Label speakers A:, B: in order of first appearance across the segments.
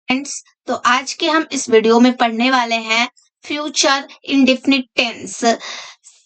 A: Friends, तो आज के हम इस वीडियो में पढ़ने वाले हैं फ्यूचर इंडेफिनिट टेंस,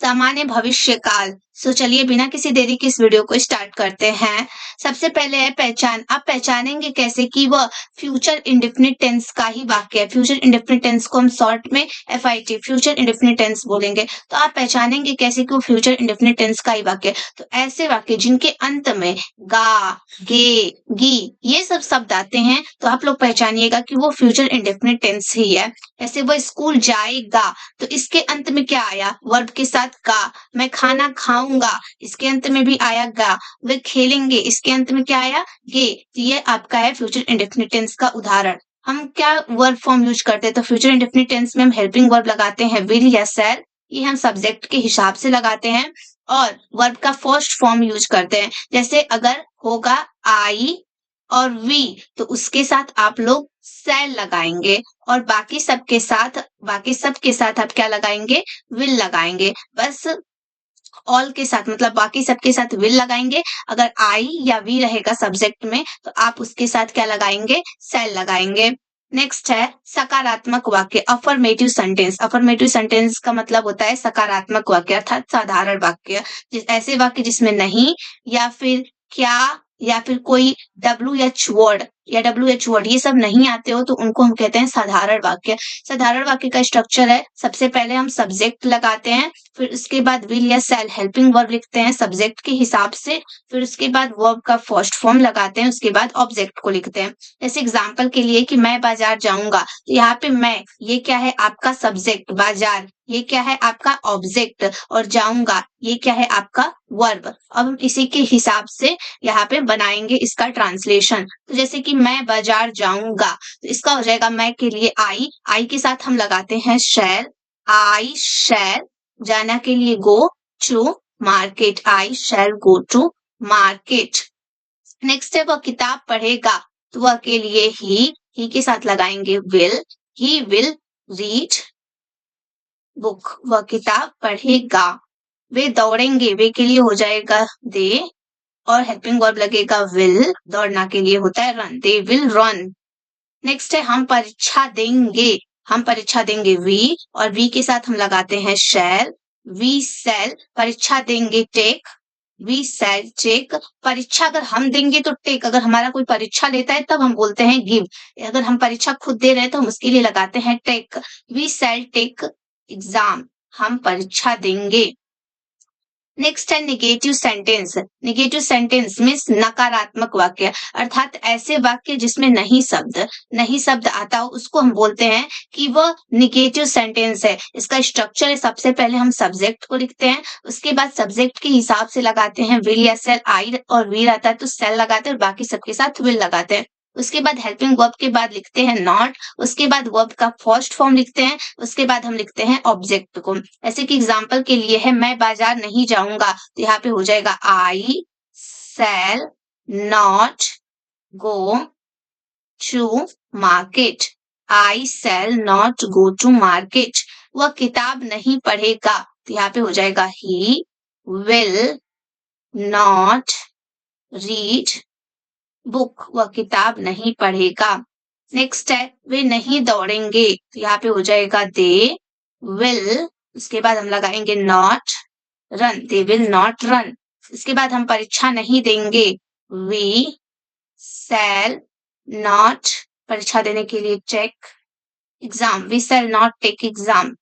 A: सामान्य भविष्य काल। सो चलिए बिना किसी देरी के इस वीडियो को स्टार्ट करते हैं। सबसे पहले है पहचान। आप पहचानेंगे कैसे कि वह फ्यूचर इंडेफिनिट टेंस का ही वाक्य है। फ्यूचर इंडेफिनिट टेंस को हम शॉर्ट में FIT फ्यूचर इंडेफिनिट टेंस बोलेंगे। तो आप पहचानेंगे कैसे कि वो फ्यूचर इंडेफिनिट टेंस का ही वाक्य है। तो ऐसे वाक्य जिनके अंत में गा, गे, गी ये सब शब्द आते हैं तो आप लोग पहचानिएगा कि वो फ्यूचर इंडेफिनिट टेंस ही है। ऐसे वो स्कूल जाएगा तो इसके अंत में क्या आया? वर्ब के साथ गा। मैं खाना खाऊंगा, इसके अंत में भी आया गा। वे खेलेंगे, इसके अंत में क्या आया? गे। तो ये आपका है फ्यूचर इंडेफिनिट टेंस का उदाहरण। हम क्या वर्ब फॉर्म यूज करते हैं? तो फ्यूचर इंडेफिनिट टेंस में हम हेल्पिंग वर्ब लगाते हैं विल या शैल। ये हम सब्जेक्ट के हिसाब से लगाते हैं और वर्ब का फर्स्ट फॉर्म यूज करते हैं। जैसे अगर होगा आई और वी तो उसके साथ आप लोग शैल लगाएंगे और बाकी सबके साथ आप क्या लगाएंगे? विल लगाएंगे। बस ऑल के साथ मतलब बाकी सबके साथ विल लगाएंगे। अगर आई या वी रहेगा सब्जेक्ट में तो आप उसके साथ क्या लगाएंगे? शैल लगाएंगे। नेक्स्ट है सकारात्मक वाक्य, अफर्मेटिव सेंटेंस। अफर्मेटिव सेंटेंस का मतलब होता है सकारात्मक वाक्य अर्थात साधारण वाक्य। ऐसे वाक्य जिसमें नहीं या फिर क्या या फिर कोई WH वर्ड ये सब नहीं आते हो तो उनको हम कहते हैं साधारण वाक्य। साधारण वाक्य का स्ट्रक्चर है, सबसे पहले हम सब्जेक्ट लगाते हैं, फिर उसके बाद विल या शैल हेल्पिंग वर्ब लिखते हैं सब्जेक्ट के हिसाब से, फिर उसके बाद वर्ब का फर्स्ट फॉर्म लगाते हैं, उसके बाद ऑब्जेक्ट को लिखते हैं। जैसे एग्जांपल के लिए कि मैं बाजार जाऊंगा तो यहाँ पे मैं ये क्या है? आपका सब्जेक्ट। बाजार ये क्या है? आपका ऑब्जेक्ट। और जाऊंगा ये क्या है? आपका वर्ब। अब हम इसी के हिसाब से यहाँ पे बनाएंगे इसका ट्रांसलेशन। तो जैसे कि मैं बाजार जाऊंगा तो इसका हो जाएगा मैं के लिए आई के साथ हम लगाते हैं शैल। आई शैल जाना के लिए go to market. I shall go to market. Next है वह किताब पढ़ेगा तो वह के लिए ही के साथ लगाएंगे will. He will read book. वह किताब पढ़ेगा। वे दौड़ेंगे, वे के लिए हो जाएगा दे और हेल्पिंग वर्ब लगेगा विल। दौड़ना के लिए होता है run, they will run. Next है हम परीक्षा देंगे। हम परीक्षा देंगे वी और वी के साथ हम लगाते हैं शैल। वी शैल परीक्षा देंगे टेक। We shall take. परीक्षा अगर हम देंगे तो टेक, अगर हमारा कोई परीक्षा लेता है तब हम बोलते हैं गिव। अगर हम परीक्षा खुद दे रहे हैं तो हम उसके लिए लगाते हैं take. We shall take exam. हम परीक्षा देंगे। नेक्स्ट है negative sentence. Negative sentence means नकारात्मक वाक्य अर्थात ऐसे वाक्य जिसमें नहीं शब्द आता हो उसको हम बोलते हैं कि वह निगेटिव सेंटेंस है। इसका स्ट्रक्चर है, सबसे पहले हम सब्जेक्ट को लिखते हैं, उसके बाद सब्जेक्ट के हिसाब से लगाते हैं विल या शैल। आई और वी रहता है तो शैल लगाते हैं और बाकी सबके साथ विल लगाते हैं। उसके बाद हेल्पिंग वर्ब के बाद लिखते हैं नॉट। उसके बाद वर्ब का फर्स्ट फॉर्म लिखते हैं, उसके बाद हम लिखते हैं ऑब्जेक्ट को। ऐसे कि एग्जांपल के लिए है मैं बाजार नहीं जाऊंगा तो यहाँ पे हो जाएगा I shall not go to market. I shall not go to market. वह किताब नहीं पढ़ेगा तो यहाँ पे हो जाएगा he will not read book. वह किताब नहीं पढ़ेगा। नेक्स्ट है वे नहीं दौड़ेंगे तो यहाँ पे हो जाएगा दे विल। उसके बाद हम लगाएंगे not run, they will not run. इसके बाद हम परीक्षा नहीं देंगे वी शैल नॉट परीक्षा देने के लिए take exam. We shall not take exam.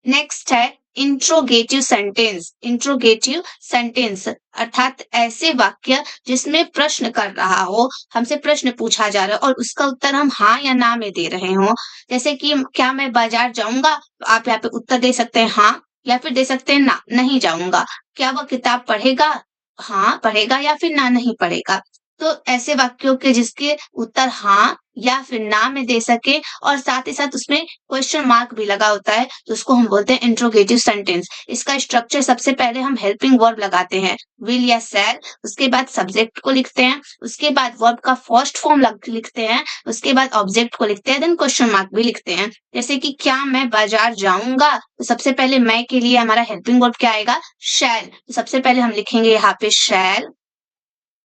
A: Next है इंट्रोगेटिव सेंटेंस। इंट्रोगेटिव सेंटेंस अर्थात ऐसे वाक्य जिसमें प्रश्न कर रहा हो, हमसे प्रश्न पूछा जा रहा है और उसका उत्तर हम हाँ या ना में दे रहे हो। जैसे कि क्या मैं बाजार जाऊंगा तो आप यहाँ पे उत्तर दे सकते हैं हाँ या फिर दे सकते हैं ना, नहीं जाऊंगा। क्या वह किताब पढ़ेगा? हाँ पढ़ेगा या फिर ना नहीं पढ़ेगा। तो ऐसे वाक्यों के जिसके उत्तर हाँ या फिर ना में दे सके और साथ ही साथ उसमें क्वेश्चन मार्क भी लगा होता है तो उसको हम बोलते हैं इंट्रोगेटिव सेंटेंस। इसका स्ट्रक्चर सबसे पहले हम हेल्पिंग वर्ब लगाते हैं विल या शैल, उसके बाद सब्जेक्ट को लिखते हैं, उसके बाद वर्ब का फर्स्ट फॉर्म लिखते हैं, उसके बाद ऑब्जेक्ट को लिखते हैं, देन क्वेश्चन मार्क भी लिखते हैं। जैसे कि क्या मैं बाजार जाऊंगा तो सबसे पहले मैं के लिए हमारा हेल्पिंग वर्ब क्या आएगा? शैल। तो सबसे पहले हम लिखेंगे यहाँ पे शैल,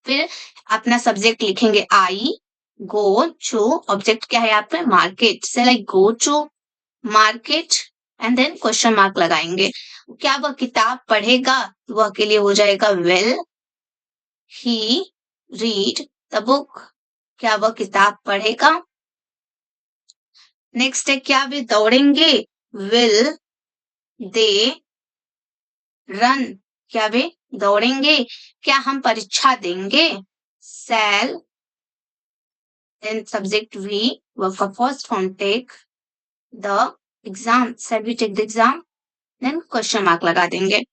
A: फिर अपना सब्जेक्ट लिखेंगे आई, गो टू, ऑब्जेक्ट क्या है यहाँ पे, मार्केट, से like go to market and then question mark लगाएंगे। क्या वह किताब पढ़ेगा, वह के लिए हो जाएगा will he read the book, क्या वह किताब पढ़ेगा। नेक्स्ट है क्या वे दौड़ेंगे, विल दे रन, क्या वे दौड़ेंगे। क्या हम परीक्षा देंगे, shall then subject we, verb का first form take the exam, shall we take the exam, then question mark लगा देंगे।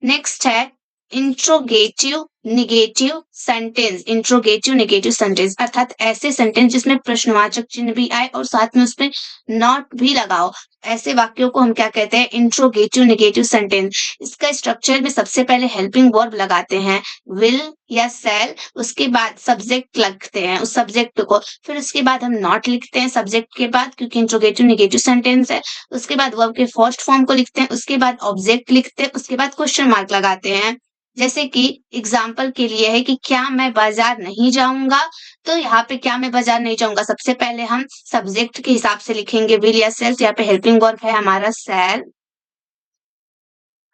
A: नेक्स्ट है interrogative negative sentence, interrogative negative sentence अर्थात ऐसे सेंटेंस जिसमें प्रश्नवाचक चिन्ह भी आए और साथ में उसमें नॉट भी लगाओ, ऐसे वाक्यों को हम क्या कहते हैं, इंट्रोगेटिव निगेटिव सेंटेंस। इसका स्ट्रक्चर में सबसे पहले हेल्पिंग वर्ब लगाते हैं, विल या शैल, उसके बाद सब्जेक्ट लगते हैं उस सब्जेक्ट को, फिर उसके बाद हम नॉट लिखते हैं सब्जेक्ट के बाद क्योंकि इंट्रोगेटिव निगेटिव सेंटेंस है, उसके बाद वर्ब के फर्स्ट फॉर्म को लिखते हैं, उसके बाद ऑब्जेक्ट लिखते हैं, उसके बाद क्वेश्चन मार्क लगाते हैं। जैसे कि एग्जाम्पल के लिए है कि क्या मैं बाजार नहीं जाऊंगा, तो यहाँ पे क्या मैं बाजार नहीं जाऊंगा सबसे पहले हम सब्जेक्ट के हिसाब से लिखेंगे विल या सेल, यहाँ पे हेल्पिंग वर्ब है हमारा सेल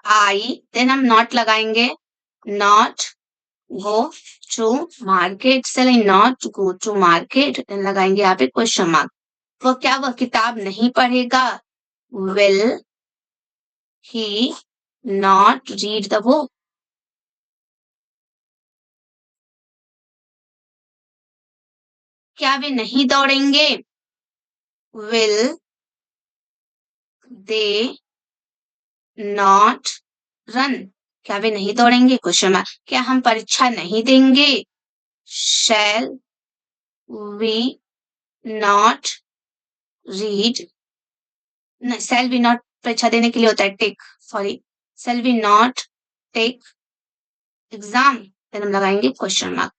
A: आई, देन हम नॉट लगाएंगे, नॉट गो टू मार्केट, से not go to market, then लगाएंगे यहाँ पे क्वेश्चन मार्क। वो क्या वह किताब नहीं पढ़ेगा, will he not read the book. क्या वे नहीं दौड़ेंगे, विल दे नॉट रन, क्या वे नहीं दौड़ेंगे, क्वेश्चन मार्क। क्या हम परीक्षा नहीं देंगे, shall we not read, shall we not परीक्षा देने के लिए होता है take, sorry, shall we not take exam, then हम लगाएंगे क्वेश्चन मार्क।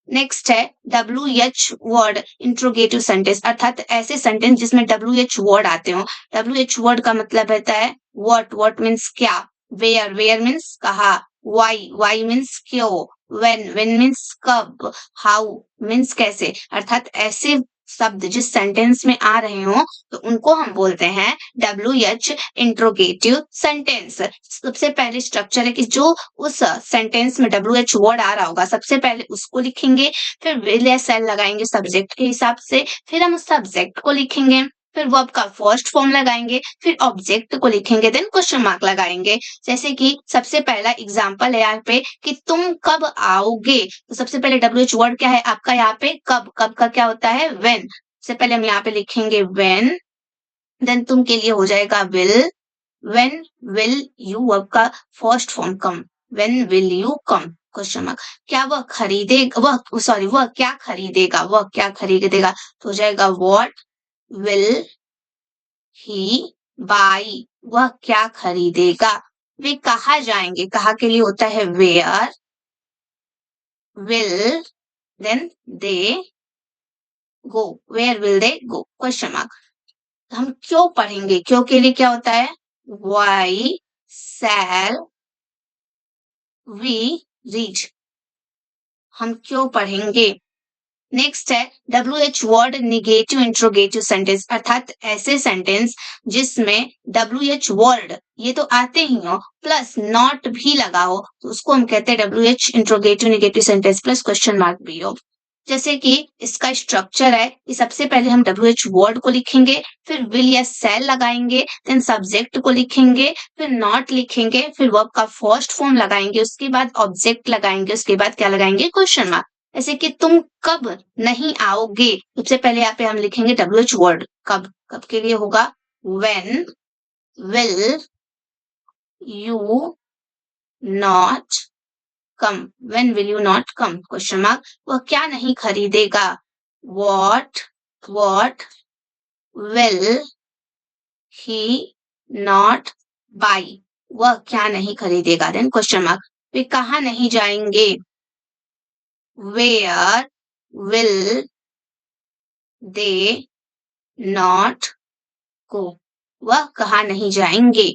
A: नेक्स्ट है WH वर्ड इंट्रोगेटिव सेंटेंस अर्थात ऐसे सेंटेंस जिसमें WH वर्ड आते हो। WH वर्ड का मतलब रहता है व्हाट मीन्स क्या, वेयर मीन्स कहा, वाई मीन्स क्यों, व्हेन मीन्स कब, हाउ मीन्स कैसे, अर्थात ऐसे शब्द जिस सेंटेंस में आ रहे हो तो उनको हम बोलते हैं WH इंट्रोगेटिव सेंटेंस। सबसे पहले स्ट्रक्चर है कि जो उस सेंटेंस में WH वर्ड आ रहा होगा सबसे पहले उसको लिखेंगे, फिर विल या शैल लगाएंगे सब्जेक्ट के हिसाब से, फिर हम उस सब्जेक्ट को लिखेंगे, फिर वर्ब का फर्स्ट फॉर्म लगाएंगे, फिर ऑब्जेक्ट को लिखेंगे, देन क्वेश्चन मार्क लगाएंगे। जैसे कि सबसे पहला एग्जांपल है यहाँ पे कि तुम कब आओगे, तो सबसे पहले WH वर्ड क्या है आपका यहाँ पे, कब, कब का क्या होता है, व्हेन, सबसे पहले हम यहाँ पे लिखेंगे व्हेन, देन तुम के लिए हो जाएगा will, when will you, verb का first form come, when will you come, question mark. क्या वह खरीदेगा, वह सॉरी वह क्या खरीदेगा, वह क्या खरीदेगा, तो हो जाएगा व्हाट विल ही बाई, वह क्या खरीदेगा। वे कहाँ जाएंगे, कहाँ के लिए होता है where, will then they go, where will they go, question mark. हम क्यों पढ़ेंगे, क्यों के लिए क्या होता है, वाई शैल वी रीड, हम क्यों पढ़ेंगे। नेक्स्ट है WH word negative interrogative sentence अर्थात ऐसे सेंटेंस जिसमें WH वर्ड ये तो आते ही हो प्लस नॉट भी लगा हो तो उसको हम कहते हैं WH interrogative negative sentence plus question mark भी हो। जैसे कि इसका स्ट्रक्चर है कि सबसे पहले हम WH वर्ड को लिखेंगे, फिर विल या शैल लगाएंगे, देन सब्जेक्ट को लिखेंगे, फिर नॉट लिखेंगे, फिर वर्ब का फर्स्ट फॉर्म लगाएंगे, उसके बाद ऑब्जेक्ट लगाएंगे, उसके बाद क्या लगाएंगे, क्वेश्चन मार्क। जैसे कि तुम कब नहीं आओगे, सबसे पहले यहाँ पे हम लिखेंगे WH वर्ड कब, कब के लिए होगा when will you not come, when will you not come, question mark. वह क्या नहीं खरीदेगा, what will he not buy, वह क्या नहीं खरीदेगा, देन क्वेश्चन मार्क। वे कहाँ नहीं जाएंगे, where will they not go, वह कहाँ नहीं जाएंगे।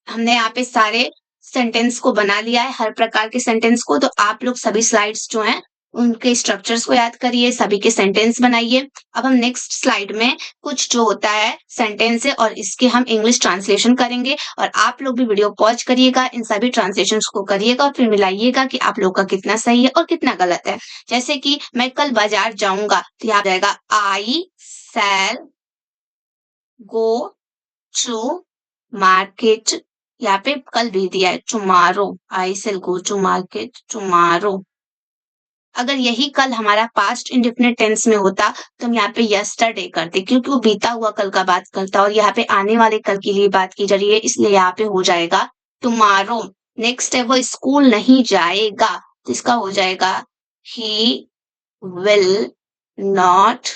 A: हमने यहाँ पे सारे सेंटेंस को बना लिया है, हर प्रकार के सेंटेंस को, तो आप लोग सभी स्लाइड्स जो हैं उनके स्ट्रक्चर्स को याद करिए, सभी के सेंटेंस बनाइए। अब हम नेक्स्ट स्लाइड में कुछ जो होता है सेंटेंस है और इसके हम इंग्लिश ट्रांसलेशन करेंगे और आप लोग भी वीडियो पॉज करिएगा, इन सभी ट्रांसलेशंस को करिएगा और फिर मिलाइएगा कि आप लोग का कितना सही है और कितना गलत है। जैसे कि मैं कल बाजार जाऊंगा तो यहाँ जाएगा I shall go to market. यहाँ पे कल भी दिया है tomorrow, I shall go to market tomorrow. अगर यही कल हमारा पास्ट इंडेफिनिट टेंस में होता तो हम यहाँ पे यस्टरडे करते, क्योंकि वो बीता हुआ कल का बात करता और यहाँ पे आने वाले कल के लिए बात की जा रही है, इसलिए यहाँ पे हो जाएगा टुमारो। नेक्स्ट है वो स्कूल नहीं जाएगा, तो इसका हो जाएगा he will not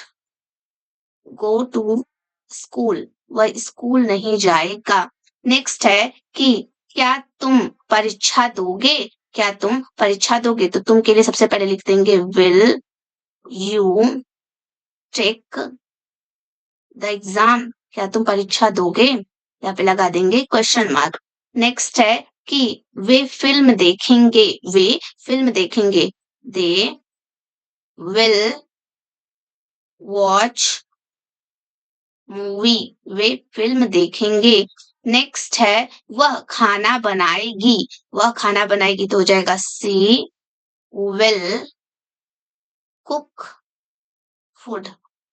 A: go to school, वह स्कूल नहीं जाएगा। नेक्स्ट है कि क्या तुम परीक्षा दोगे, क्या तुम परीक्षा दोगे, तो तुम के लिए सबसे पहले लिख देंगे will you take the exam, क्या तुम परीक्षा दोगे, यहाँ पे लगा देंगे क्वेश्चन मार्क। नेक्स्ट है कि वे फिल्म देखेंगे, वे फिल्म देखेंगे, they will watch movie, way film देखेंगे। नेक्स्ट है वह खाना बनाएगी, वह खाना बनाएगी, तो हो जाएगा सी विल कुक फूड,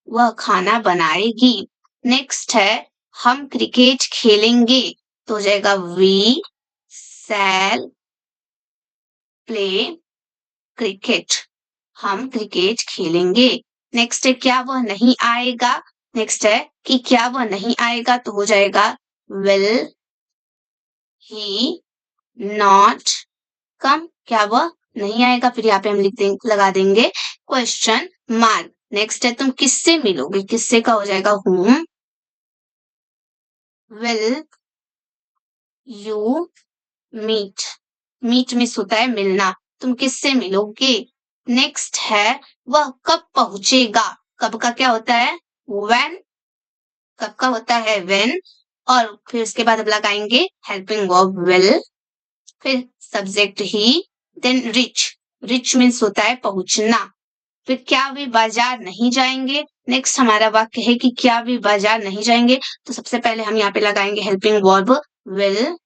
A: वह खाना बनाएगी। नेक्स्ट है हम क्रिकेट खेलेंगे, तो हो जाएगा वी शैल प्ले क्रिकेट, हम क्रिकेट खेलेंगे। नेक्स्ट है क्या वह नहीं आएगा, नेक्स्ट है कि क्या वह नहीं आएगा, तो हो जाएगा विल ही नॉट कम, क्या वह नहीं आएगा, फिर यहाँ पे हम लिख देंगे, लगा देंगे क्वेश्चन मार्क। नेक्स्ट है तुम किससे मिलोगे, किससे का हो जाएगा whom will you meet, meet मिस होता है मिलना, तुम किससे मिलोगे। नेक्स्ट है वह कब पहुंचेगा, कब का क्या होता है when, कब का होता है when, और फिर उसके बाद अब लगाएंगे हेल्पिंग वर्ब will, फिर सब्जेक्ट ही, देन रिच, रिच मीन्स होता है पहुंचना। फिर क्या वे बाजार नहीं जाएंगे, नेक्स्ट हमारा वाक्य है कि क्या वे बाजार नहीं जाएंगे, तो सबसे पहले हम यहाँ पे लगाएंगे helping verb will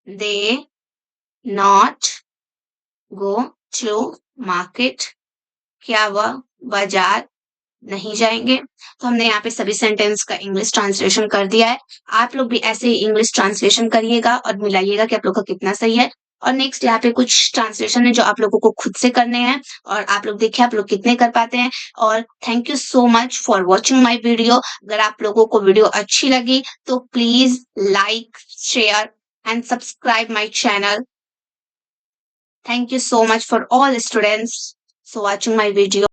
A: they not go to market, क्या वह बाजार नहीं जाएंगे। तो हमने यहाँ पे सभी सेंटेंस का इंग्लिश ट्रांसलेशन कर दिया है। आप लोग भी ऐसे ही इंग्लिश ट्रांसलेशन करिएगा और मिलाइएगा कि आप लोग का कितना सही है। और नेक्स्ट यहाँ पे कुछ ट्रांसलेशन है जो आप लोगों को खुद से करने हैं और आप लोग देखिए आप लोग कितने कर पाते हैं। और thank you so much for watching my video. अगर आप लोगों को वीडियो अच्छी लगी तो please like share and subscribe my channel. Thank you so much for all students for watching my video.